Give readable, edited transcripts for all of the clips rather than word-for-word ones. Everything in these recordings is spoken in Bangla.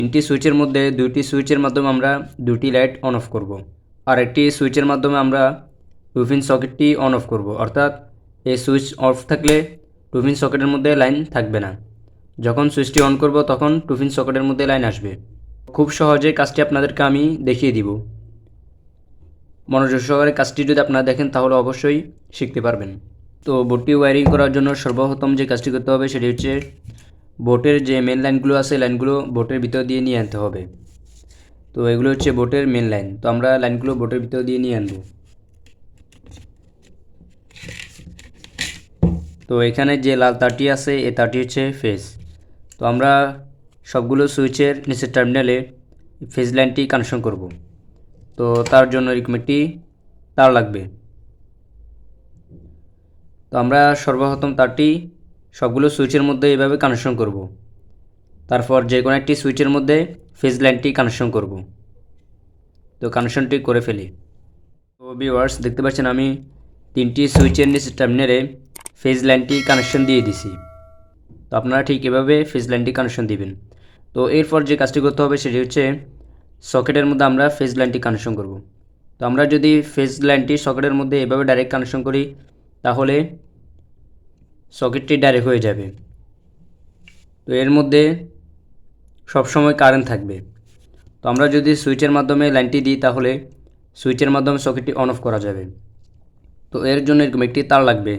তিনটি সুইচের মধ্যে দুইটি সুইচের মাধ্যমে আমরা দুটি লাইট অন অফ করব। আর একটি সুইচের মাধ্যমে আমরা টুপিন সকেটটি অন অফ করব। অর্থাৎ এই সুইচ অফ থাকলে টুপিন সকেটের মধ্যে লাইন থাকবে না, যখন সুইচটি অন করব তখন টুপিন সকেটের মধ্যে লাইন আসবে। খুব সহজে কাজটি আপনাদেরকে আমি দেখিয়ে দিব। মনোযোগ সহকারে কাজটি যদি আপনারা দেখেন তাহলে অবশ্যই শিখতে পারবেন। তো বোর্ডটি ওয়্যারিং করার জন্য সর্বপ্রথম যে কাজটি করতে হবে সেটি হচ্ছে বোর্ডের যে মেন লাইনগুলো আছে লাইনগুলো বোর্ডের ভিতর দিয়ে নিয়ে আনতে হবে। তো এগুলো হচ্ছে বোর্ডের মেন লাইন। তো আমরা লাইনগুলো বোর্ডের ভিতর দিয়ে নিয়ে আনবো। তো এখানে যে লাল তারটি আছে এই তারটি হচ্ছে ফেজ। তো আমরা সবগুলো সুইচের নিচের টার্মিনালে ফেজ লাইনটি কানেকশন করব। তো তার জন্য এরকম একটি তার লাগবে। তো আমরা সর্বপ্রথম তারটি সবগুলো সুইচের মধ্যে এভাবে কানেকশন করব। তারপর যে কোনো একটি সুইচের মধ্যে ফেজ লাইনটি কানেকশন করব। তো কানেকশনটি করে ফেলি। তো ভিউয়ার্স দেখতে পাচ্ছেন আমি তিনটি সুইচের নিচে টার্মিনালে ফেজ লাইনটি কানেকশন দিয়ে দিছি। তো আপনারা ঠিক এভাবে ফেজ লাইনটি কানেকশন দিবেন। তো এরপর যে কাজটি করতে হবে সেটি হচ্ছে সকেটের মধ্যে আমরা ফেজ লাইনটি কানেকশন করব। তো আমরা যদি ফেজ লাইনটি সকেটের মধ্যে এভাবে ডাইরেক্ট কানেকশন করি তাহলে সকেটটি ডাইরেক্ট হয়ে যাবে। তো এর মধ্যে সবসময় কারেন্ট থাকবে। তো আমরা যদি সুইচের মাধ্যমে লাইনটি দিই তাহলে সুইচের মাধ্যমে সকেটটি অন অফ করা যাবে। তো এর জন্য এরকম একটি তার লাগবে।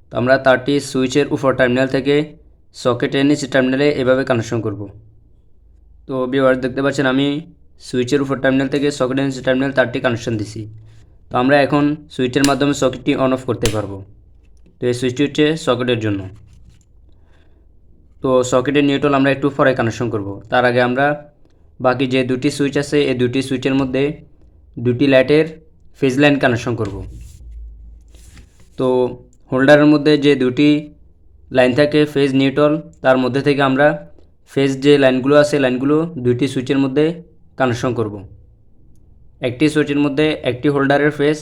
তো আমরা তারটি সুইচের উপর টার্মিনাল থেকে সকেটের নিচে টার্মিনালে এভাবে কানেকশন করব। তো ভিউয়ার্স দেখতে পাচ্ছেন আমি সুইচের উপর টার্মিনাল থেকে সকেটের নিচে টার্মিনাল তারটি কানেকশন দিছি। তো আমরা এখন সুইচের মাধ্যমে সকেটটি অন অফ করতে পারবো। তো এই সুইচটি হচ্ছে সকেটের জন্য। তো সকেটের নিউট্রাল আমরা একটু পরে কানেকশন করব। তার আগে আমরা বাকি যে দুটি সুইচ আছে এই দুটি সুইচের মধ্যে দুটি লাইটের ফেজ লাইন কানেকশন করব। তো হোল্ডারের মধ্যে যে দুটি লাইন থাকে ফেজ নিউট্রাল, তার মধ্যে থেকে আমরা ফেজ যে লাইনগুলো আছে লাইনগুলো দুইটি সুইচের মধ্যে কানেকশন করব। একটি সুইচের মধ্যে একটি হোল্ডারের ফেজ,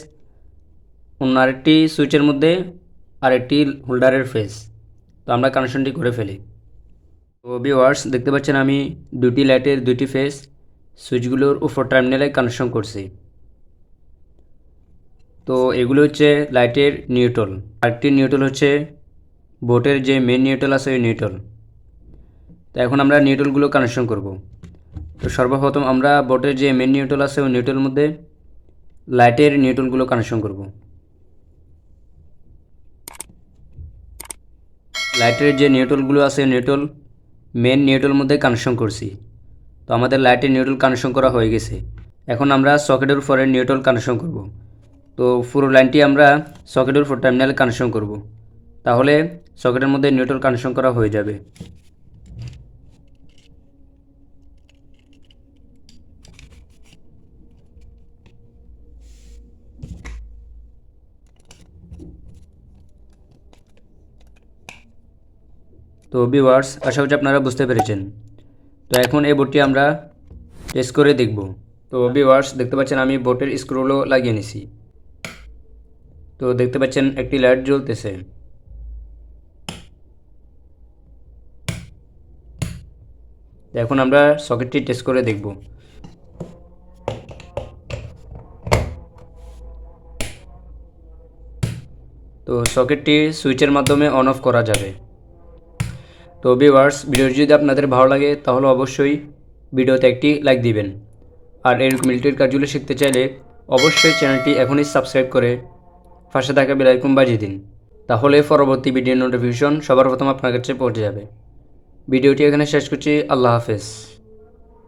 অন্য আরেকটি সুইচের মধ্যে আরেকটি হোল্ডারের ফেজ। তো আমরা কানেকশনটি করে ফেলি। তো ভিউয়ার্স দেখতে পাচ্ছেন আমি দুটি লাইটের দুটি ফেজ সুইচগুলোর উপর টার্মিনালে কানেকশন করছি। তো এগুলো হচ্ছে লাইটের নিউট্রাল। আরেকটি নিউট্রাল হচ্ছে বোর্ডের যে মেন নিউট্রাল আছে ওই নিউট্রাল। তো এখন আমরা নিউট্রালগুলো কানেকশন করব। তো সর্বপ্রথম আমরা বোর্ডের যে মেন নিউট্রাল আছে ওই নিউট্রালের মধ্যে লাইটের নিউট্রালগুলো কানেকশন করব। লাইটের যে নিউট্রালগুলো আছে নিউট্রাল মেন নিউট্রালের মধ্যে কানেকশন করছি। তো আমাদের লাইটের নিউট্রাল কানেকশন করা হয়ে গেছে। এখন আমরা সকেটের উপরে নিউট্রাল কানেকশন করব। তো পুরো লাইনটি আমরা সকেটের উপর টার্মিনালে কানেকশন করব। তাহলে সকেটের মধ্যে নিউট্রাল কানেকশন করা হয়ে যাবে। তো ভিউয়ার্স আশা করছি আপনারা বুঝতে পেরেছেন। তো এখন এই বোর্ডটি আমরা টেস্ট করে দেখব। তো ভিউয়ার্স দেখতে পাচ্ছেন আমি বোর্ডের স্ক্রুগুলো লাগিয়ে নিছি। তো দেখতে পাচ্ছেন একটি লাইট জ্বলতেছে। এখন আমরা সকেটটি টেস্ট করে দেখব। তো সকেটটি সুইচের মাধ্যমে অন অফ করা যাবে। তো ভিউয়ার্স ভিডিওটি যদি আপনাদের ভালো লাগে তাহলে অবশ্যই ভিডিওতে একটি লাইক দিবেন। আর এরকম রিলেটেড কাজগুলো শিখতে চাইলে অবশ্যই চ্যানেলটি এখনই সাবস্ক্রাইব করে পাশে থাকা বেল আইকন বাজিয়ে দিন। তাহলে পরবর্তী ভিডিওর নোটিফিকেশন সবার প্রথম আপনার কাছে পৌঁছে যাবে। ভিডিওটি এখানে শেষ করছি। আল্লাহ হাফেজ।